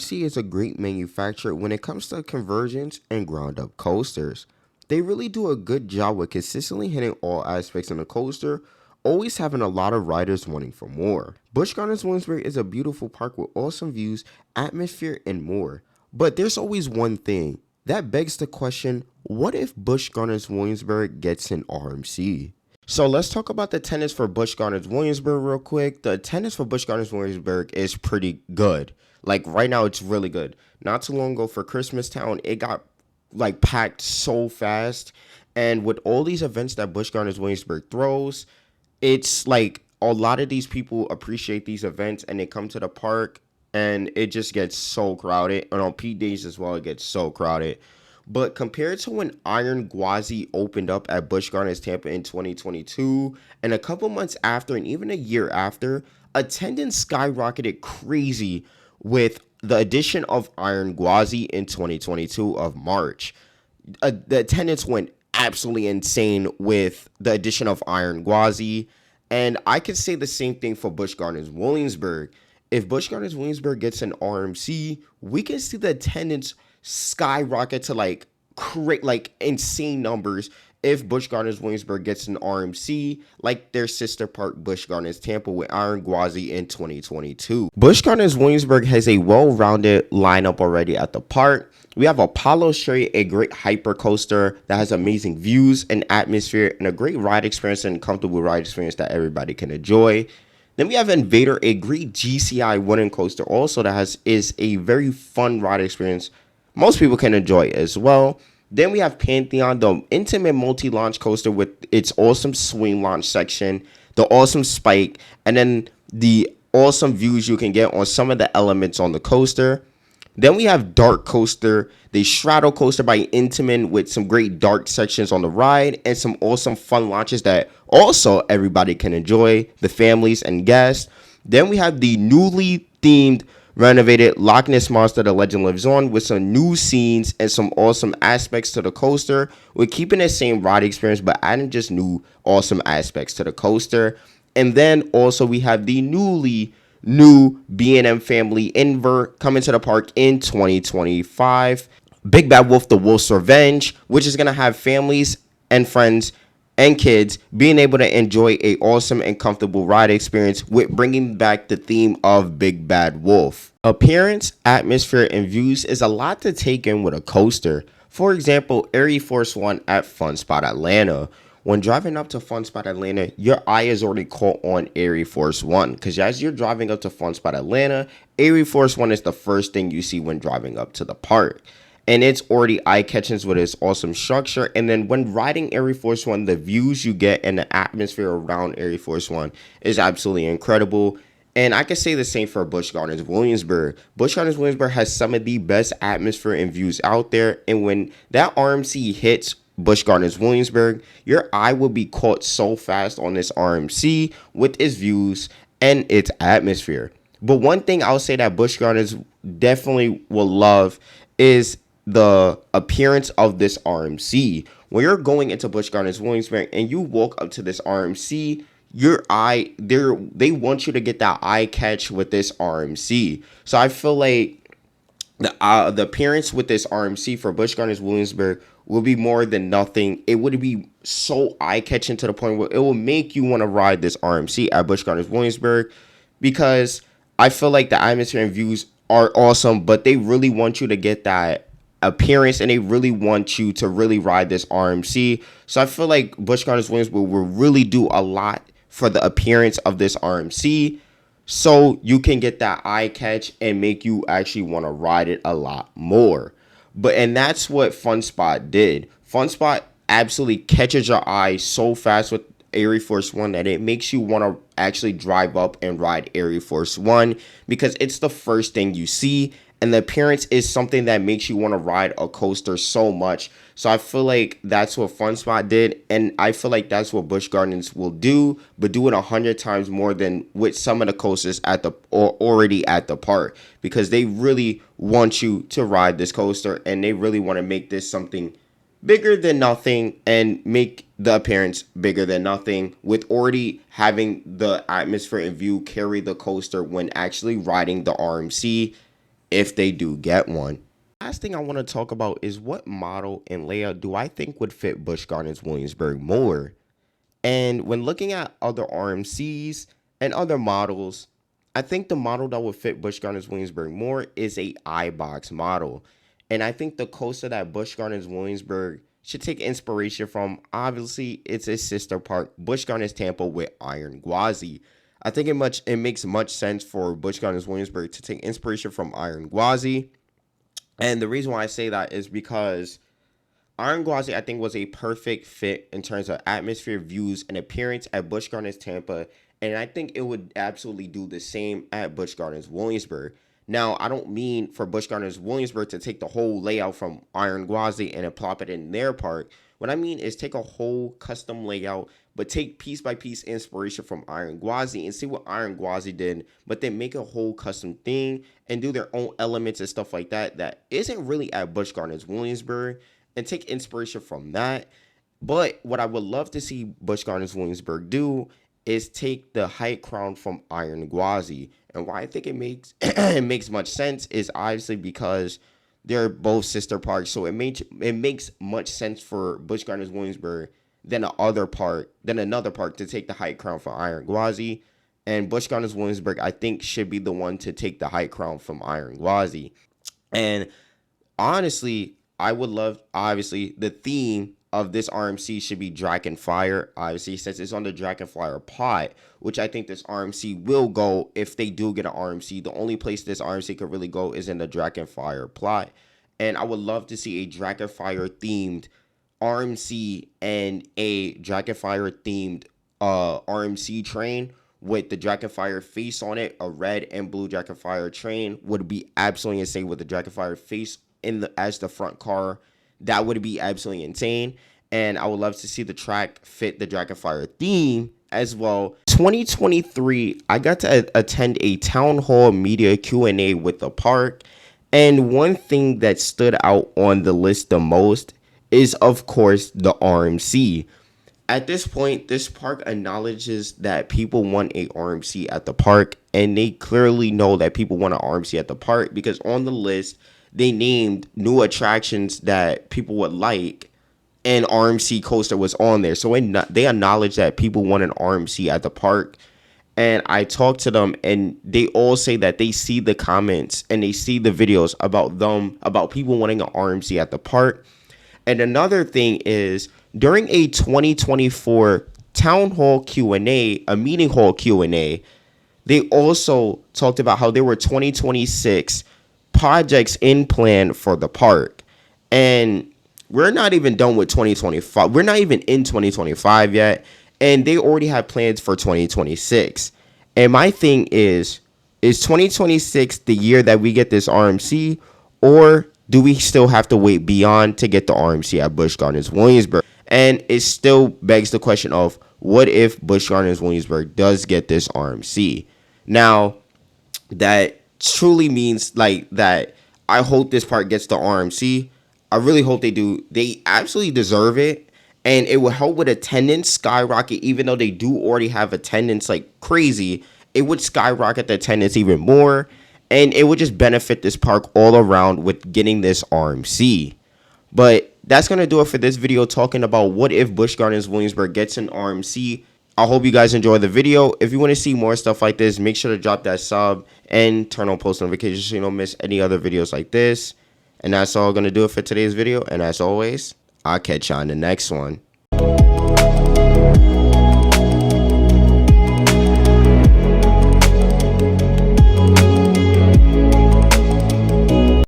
RMC is a great manufacturer when it comes to conversions and ground up coasters. They really do a good job with consistently hitting all aspects in the coaster, always having a lot of riders wanting for more. Busch Gardens Williamsburg is a beautiful park with awesome views, atmosphere, and more. But there's always one thing that begs the question, what if Busch Gardens Williamsburg gets an RMC? So let's talk about the attendance for Busch Gardens Williamsburg real quick. The attendance for Busch Gardens Williamsburg is pretty good. Like right now, it's really good. Not too long ago for Christmas Town, it got like packed so fast. And with all these events that Busch Gardens Williamsburg throws, it's like a lot of these people appreciate these events and they come to the park and it just gets so crowded. And on peak days as well, it gets so crowded. But compared to when Iron Gwazi opened up at Busch Gardens Tampa in 2022, and a couple months after, and even a year after, attendance skyrocketed crazy with the addition of Iron Gwazi in 2022 of March. The attendance went absolutely insane with the addition of Iron Gwazi. And I could say the same thing for Busch Gardens Williamsburg. If Busch Gardens Williamsburg gets an RMC, we can see the attendance skyrocket to like insane numbers if Busch Gardens Williamsburg gets an RMC like their sister park Busch Gardens Tampa with Iron Gwazi in 2022. Busch Gardens Williamsburg has a well-rounded lineup already at the park. We have Apollo Strait, a great hyper coaster that has amazing views and atmosphere and a great ride experience and comfortable ride experience that everybody can enjoy. Then we have Invader, a great GCI wooden coaster also that is a very fun ride experience most people can enjoy as well. Then we have Pantheon, the intimate multi-launch coaster with its awesome swing launch section, the awesome spike, and then the awesome views you can get on some of the elements on the coaster. Then we have Dark Coaster, the Straddle Coaster by Intamin with some great dark sections on the ride and some awesome fun launches that also everybody can enjoy, the families and guests. Then we have the newly themed renovated Loch Ness Monster The Legend Lives On with some new scenes and some awesome aspects to the coaster. We're keeping the same ride experience but adding just new awesome aspects to the coaster. And then also we have the new B&M Family Invert coming to the park in 2025. Big Bad Wolf The Wolf's Revenge, which is going to have families and friends and kids being able to enjoy a awesome and comfortable ride experience with bringing back the theme of Big Bad Wolf. Appearance, atmosphere, and views is a lot to take in with a coaster. For example, Air Force One at Fun Spot Atlanta. When driving up to Fun Spot Atlanta, your eye is already caught on Air Force One because as you're driving up to Fun Spot Atlanta, Air Force One is the first thing you see when driving up to the park. And it's already eye-catching with its awesome structure. And then when riding Air Force One, the views you get and the atmosphere around Air Force One is absolutely incredible. And I can say the same for Busch Gardens Williamsburg. Busch Gardens Williamsburg has some of the best atmosphere and views out there. And when that RMC hits Busch Gardens Williamsburg, your eye will be caught so fast on this RMC with its views and its atmosphere. But one thing I'll say that Busch Gardens definitely will love is the appearance of this RMC. When you're going into Busch Gardens Williamsburg and you walk up to this RMC, your eye, they want you to get that eye catch with this RMC. So I feel like the appearance with this RMC for Busch Gardens Williamsburg will be more than nothing. It would be so eye catching to the point where it will make you want to ride this RMC at Busch Gardens Williamsburg because I feel like the atmosphere and views are awesome, but they really want you to get that appearance and they really want you to really ride this RMC. So I feel like Busch Gardens Williamsburg will really do a lot for the appearance of this RMC so you can get that eye catch and make you actually want to ride it a lot more. And that's what Fun Spot did. Fun Spot absolutely catches your eye so fast with Air Force One that it makes you want to actually drive up and ride Air Force One because it's the first thing you see. And the appearance is something that makes you want to ride a coaster so much. So I feel like that's what Fun Spot did. And I feel like that's what Busch Gardens will do, but do it 100 times more than with some of the coasters already at the park. Because they really want you to ride this coaster. And they really want to make this something bigger than nothing and make the appearance bigger than nothing with already having the atmosphere and view carry the coaster when actually riding the RMC. if they do get one. Last thing I want to talk about is what model and layout do I think would fit Busch Gardens Williamsburg more? And when looking at other RMCs and other models, I think the model that would fit Busch Gardens Williamsburg more is a iBox model. And I think the coaster that Busch Gardens Williamsburg should take inspiration from, obviously, it's a sister park, Busch Gardens Tampa with Iron Gwazi. I think it makes much sense for Busch Gardens Williamsburg to take inspiration from Iron Gwazi. And the reason why I say that is because Iron Gwazi, I think, was a perfect fit in terms of atmosphere, views, and appearance at Busch Gardens Tampa. And I think it would absolutely do the same at Busch Gardens Williamsburg. Now, I don't mean for Busch Gardens Williamsburg to take the whole layout from Iron Gwazi and plop it in their park. What I mean is take a whole custom layout, but take piece by piece inspiration from Iron Gwazi and see what Iron Gwazi did, but then make a whole custom thing and do their own elements and stuff like that that isn't really at Busch Gardens Williamsburg, and take inspiration from that. But what I would love to see Busch Gardens Williamsburg do is take the height crown from Iron Gwazi. And why I think it makes it makes much sense is obviously because they're both sister parks. So it makes much sense for Busch Gardens Williamsburg than another park to take the height crown from Iron Gwazi. And Busch Gardens Williamsburg, I think, should be the one to take the height crown from Iron Gwazi. And honestly, I would love, obviously, the theme of this RMC should be Dragon Fire. Obviously, since it's on the Dragon Fire plot, which I think this RMC will go if they do get an RMC. The only place this RMC could really go is in the Dragon Fire plot. And I would love to see a Dragon Fire themed RMC and a Dragon Fire themed RMC train with the Dragon Fire face on it. A red and blue Dragon Fire train would be absolutely insane with the Dragon Fire face as the front car. That would be absolutely insane. And I would love to see the track fit the Dragon Fire theme as well. 2023, I got to attend a town hall media Q&A with the park. And one thing that stood out on the list the most is, of course, the RMC. At this point, this park acknowledges that people want a RMC at the park. And they clearly know that people want an RMC at the park because on the list, they named new attractions that people would like, and RMC Coaster was on there. So they acknowledge that people want an RMC at the park. And I talked to them, and they all say that they see the comments and they see the videos about people wanting an RMC at the park. And another thing is, during a 2024 town hall Q&A, a meeting hall Q&A, they also talked about how there were 2026 projects in plan for the park. And we're not even done with 2025. We're not even in 2025 yet. And they already have plans for 2026. And my thing is 2026 the year that we get this RMC? Or do we still have to wait beyond to get the RMC at Busch Gardens Williamsburg? And it still begs the question of, what if Busch Gardens Williamsburg does get this RMC? Now, that truly means like that I hope this park gets the RMC. I really hope they do. They absolutely deserve it. And it will help with attendance skyrocket, even though they do already have attendance like crazy. It would skyrocket the attendance even more. And it would just benefit this park all around with getting this RMC. But that's going to do it for this video talking about what if Busch Gardens Williamsburg gets an RMC. I hope you guys enjoy the video. If you want to see more stuff like this, make sure to drop that sub and turn on post notifications so you don't miss any other videos like this. And that's all going to do it for today's video. And as always, I'll catch you on the next one.